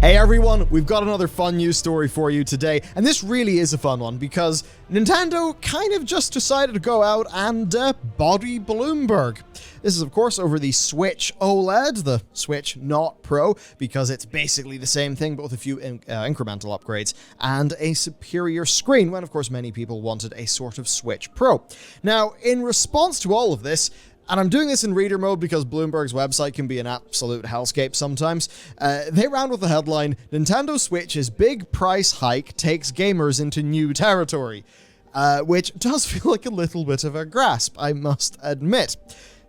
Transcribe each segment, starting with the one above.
Hey everyone, we've got another fun news story for you today, and this really is a fun one because Nintendo kind of just decided to go out and body Bloomberg. This is of course over the Switch OLED, the Switch not Pro, because it's basically the same thing but with a few incremental upgrades and a superior screen, when of course many people wanted a sort of Switch Pro. Now, in response to all of this, and I'm doing this in reader mode because Bloomberg's website can be an absolute hellscape sometimes. They ran with the headline, Nintendo Switch's big price hike takes gamers into new territory, which does feel like a little bit of a grasp, I must admit.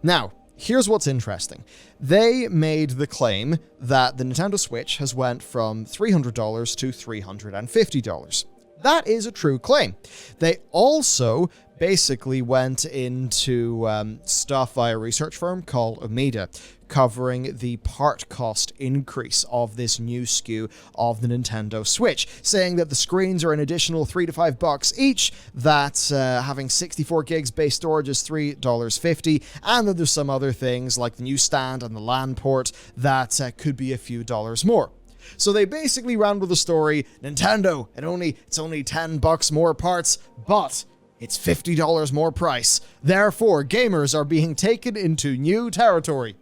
Now, here's what's interesting. They made the claim that the Nintendo Switch has went from $300 to $350. That is a true claim. They also basically went into stuff via a research firm called Omeda, covering the part cost increase of this new SKU of the Nintendo Switch, saying that the screens are an additional $3 to $5 each, that having 64 gigs base storage is $3.50, and that there's some other things like the new stand and the LAN port that could be a few dollars more. So they basically ran with the story, Nintendo, it's only $10 more parts, but it's $50 more price. Therefore, gamers are being taken into new territory.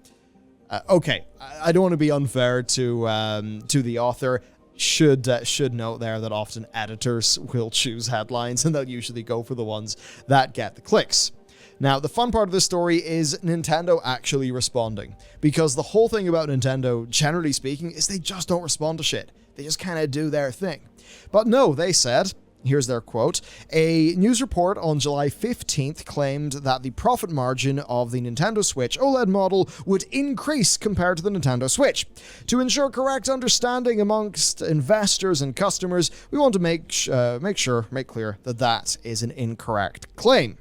Okay, I don't want to be unfair to the author. Should note there that often editors will choose headlines and they'll usually go for the ones that get the clicks. Now, the fun part of this story is Nintendo actually responding, because the whole thing about Nintendo, generally speaking, is they just don't respond to shit. They just kind of do their thing. But no, they said, here's their quote, a news report on July 15th claimed that the profit margin of the Nintendo Switch OLED model would increase compared to the Nintendo Switch. To ensure correct understanding amongst investors and customers, we want to make clear that that is an incorrect claim.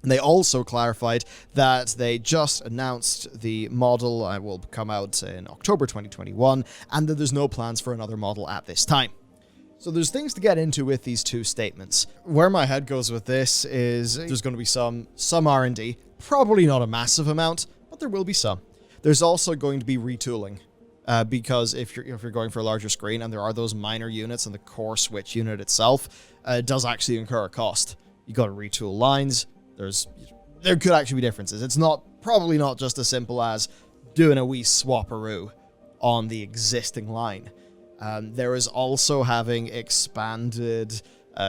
And they also clarified that they just announced the model will come out in October 2021, and that there's no plans for another model at this time. So there's things to get into with these two statements. Where my head goes with this is there's going to be some R&D, probably not a massive amount, but there will be some. There's also going to be retooling, because if you're going for a larger screen and there are those minor units in the core Switch unit itself, it does actually incur a cost. You got to retool lines. There could actually be differences. It's probably not just as simple as doing a wee swapperoo on the existing line. There is also having expanded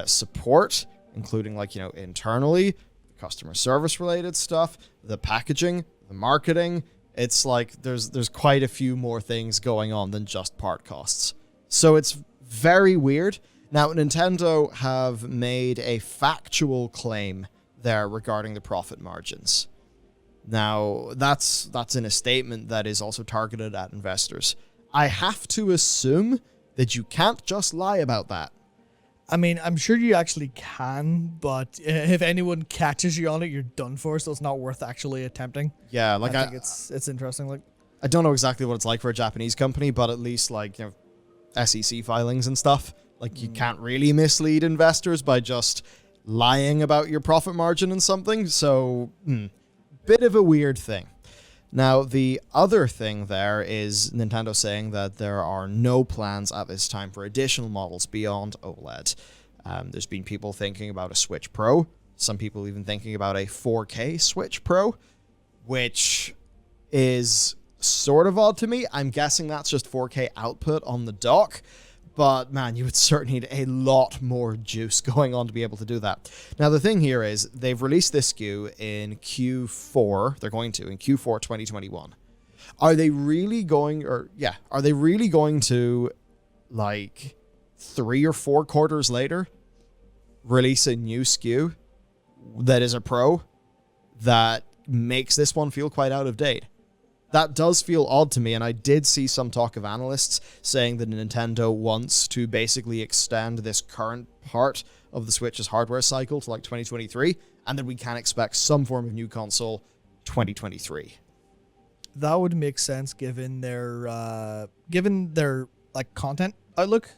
support, including internally, customer service related stuff, the packaging, the marketing. It's like there's quite a few more things going on than just part costs. So it's very weird. Now, Nintendo have made a factual claim there regarding the profit margins. Now, that's in a statement that is also targeted at investors. I have to assume that you can't just lie about that. I mean, I'm sure you actually can, but if anyone catches you on it, you're done for, so it's not worth actually attempting. Yeah, I think it's interesting. I don't know exactly what it's like for a Japanese company, but at least SEC filings and stuff, you can't really mislead investors by just lying about your profit margin and something, so bit of a weird thing. Now, the other thing there is Nintendo saying that there are no plans at this time for additional models beyond OLED. There's been people thinking about a Switch Pro, some people even thinking about a 4K Switch Pro, which is sort of odd to me. I'm guessing that's just 4K output on the dock. But man, you would certainly need a lot more juice going on to be able to do that. Now, the thing here is they've released this SKU in Q4. They're going to in Q4 2021. Are they really going to 3 or 4 quarters later release a new SKU that is a Pro that makes this one feel quite out of date? That does feel odd to me, and I did see some talk of analysts saying that Nintendo wants to basically extend this current part of the Switch's hardware cycle to 2023, and that we can expect some form of new console 2023. That would make sense given their content outlook,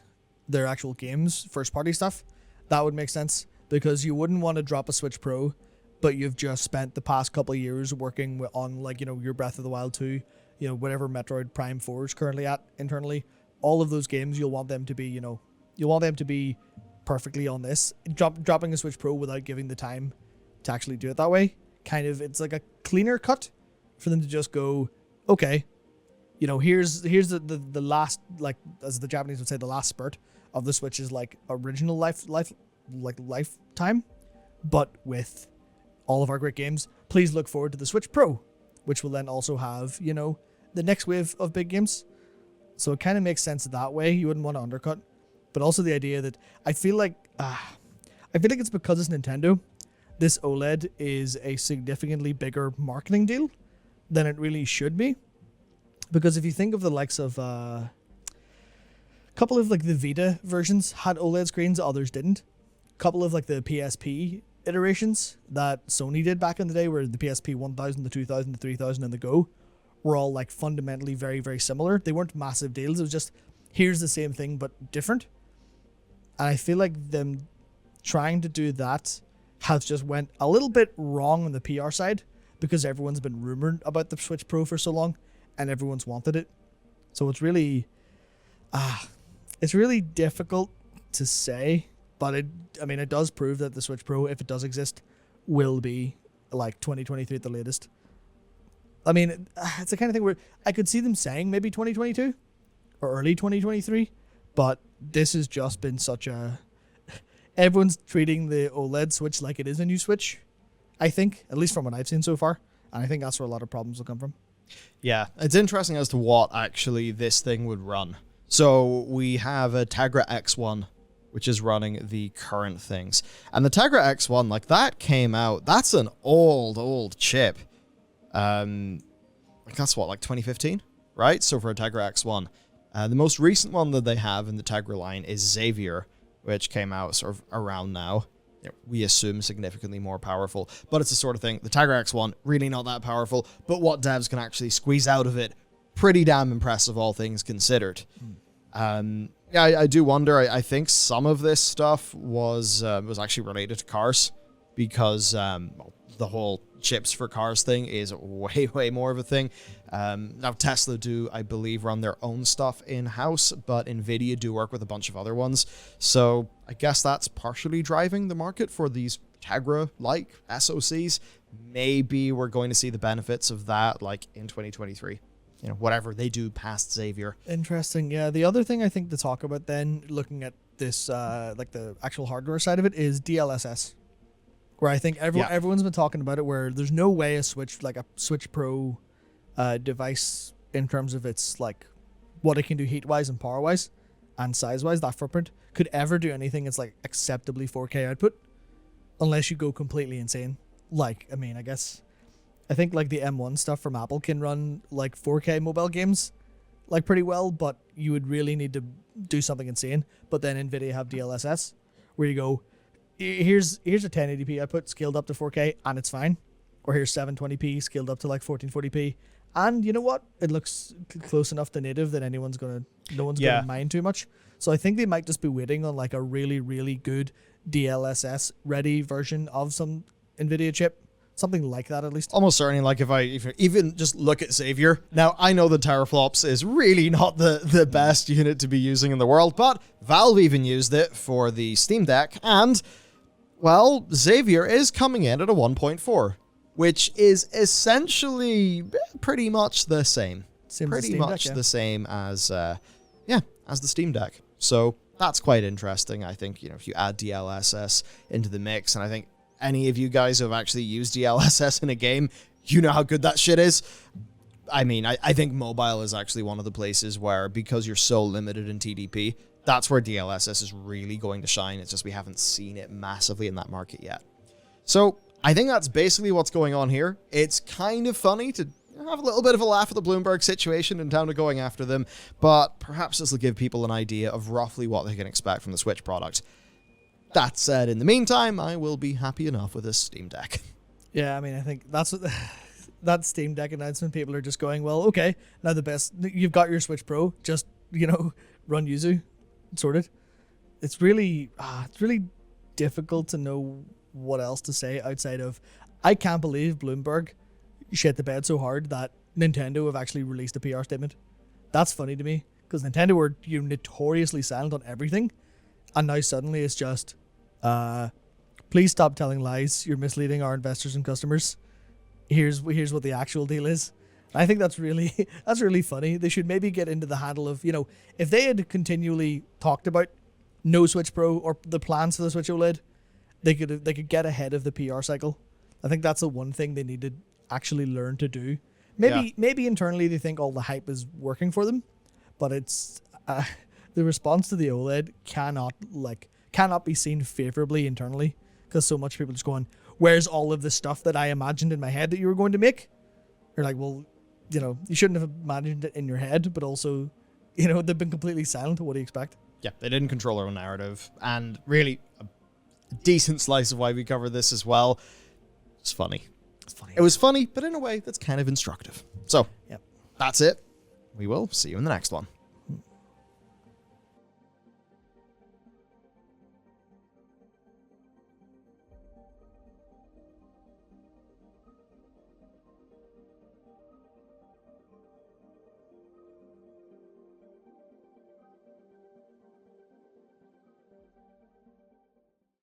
their actual games, first party stuff. That would make sense, because you wouldn't want to drop a Switch Pro but you've just spent the past couple of years working on your Breath of the Wild 2, whatever Metroid Prime 4 is currently at internally, all of those games, you'll want them to be, you'll want them to be perfectly on this. Dropping a Switch Pro without giving the time to actually do it that way, kind of, it's like a cleaner cut for them to just go, okay, here's the last, like, as the Japanese would say, the last spurt of the Switch's like original lifetime, but with all of our great games. Please look forward to the Switch Pro, which will then also have, the next wave of big games. So it kind of makes sense that way. You wouldn't want to undercut, but also the idea that I feel like it's because it's Nintendo. This OLED is a significantly bigger marketing deal than it really should be. Because if you think of the likes of a couple of like the Vita versions had OLED screens, others didn't. A couple of like the PSP iterations that Sony did back in the day, where the PSP 1000, the 2000, the 3000, and the Go were all like fundamentally very, very similar. They weren't massive deals. It was just, here's the same thing but different. And I feel like them trying to do that has just went a little bit wrong on the PR side, because everyone's been rumored about the Switch Pro for so long and everyone's wanted it. So it's really difficult to say, but it does prove that the Switch Pro, if it does exist, will be like 2023 at the latest. I mean, it's the kind of thing where I could see them saying maybe 2022 or early 2023, but this has just been such a... Everyone's treating the OLED Switch like it is a new Switch, I think, at least from what I've seen so far. And I think that's where a lot of problems will come from. Yeah, it's interesting as to what actually this thing would run. So we have a Tegra X1, which is running the current things. And the Tegra X1, like, that came out, that's an old chip. Like, that's what, like 2015, right? So for a Tegra X1. The most recent one that they have in the Tegra line is Xavier, which came out sort of around now. We assume significantly more powerful, but it's the sort of thing, the Tegra X1, really not that powerful, but what devs can actually squeeze out of it, pretty damn impressive, all things considered. Yeah, I do wonder, I think some of this stuff was actually related to cars, because the whole chips for cars thing is way more of a thing. Now Tesla do, I believe, run their own stuff in-house, but Nvidia do work with a bunch of other ones. So I guess that's partially driving the market for these Tegra-like SoCs. Maybe we're going to see the benefits of that like in 2023. Whatever they do past Xavier. Interesting. Yeah. The other thing I think to talk about then, looking at this, like the actual hardware side of it, is DLSS. Where I think everyone's been talking about it, where there's no way a Switch, like a Switch Pro device, in terms of its like what it can do heat-wise and power-wise and size-wise, that footprint, could ever do anything it's like acceptably 4K output, unless you go completely insane. Like, I mean, I think like the M1 stuff from Apple can run like 4K mobile games like pretty well, but you would really need to do something insane. But then Nvidia have DLSS, where you go, here's a 1080p output scaled up to 4K and it's fine, or here's 720p scaled up to like 1440p, and you know what, it looks close enough to native that no one's gonna mind too much. So I think they might just be waiting on like a really good DLSS ready version of some Nvidia chip, something like that at least. Almost certainly, like if you even just look at Xavier. Now, I know that teraflops is really not the best unit to be using in the world, but Valve even used it for the Steam Deck, and well, Xavier is coming in at a 1.4, which is essentially pretty much the same. The same as the Steam Deck. So that's quite interesting. I think, if you add DLSS into the mix, and I think any of you guys who have actually used DLSS in a game, you know how good that shit is. I mean, I think mobile is actually one of the places where, because you're so limited in TDP, that's where DLSS is really going to shine. It's just we haven't seen it massively in that market yet. So I think that's basically what's going on here. It's kind of funny to have a little bit of a laugh at the Bloomberg situation and Nintendo going after them, but perhaps this will give people an idea of roughly what they can expect from the Switch product. That said, in the meantime, I will be happy enough with this Steam Deck. Yeah, I mean, I think that's what that Steam Deck announcement, people are just going, well, okay, now you've got your Switch Pro, just, run Yuzu, sorted. It's really difficult to know what else to say outside of, I can't believe Bloomberg shit the bed so hard that Nintendo have actually released a PR statement. That's funny to me, because Nintendo were notoriously silent on everything, and now suddenly it's just, please stop telling lies. You're misleading our investors and customers. Here's what the actual deal is. I think that's really funny. They should maybe get into the handle of, if they had continually talked about no Switch Pro or the plans for the Switch OLED, they could get ahead of the PR cycle. I think that's the one thing they need to actually learn to do. Maybe internally they think all the hype is working for them, but it's the response to the OLED cannot be seen favorably internally, because so much people just going, where's all of the stuff that I imagined in my head that you were going to make? You're like, well, you shouldn't have imagined it in your head, but also, they've been completely silent. What do you expect? Yeah, they didn't control their own narrative, and really a decent slice of why we covered this as well. It's funny. It was funny, but in a way that's kind of instructive. So, yep. That's it. We will see you in the next one.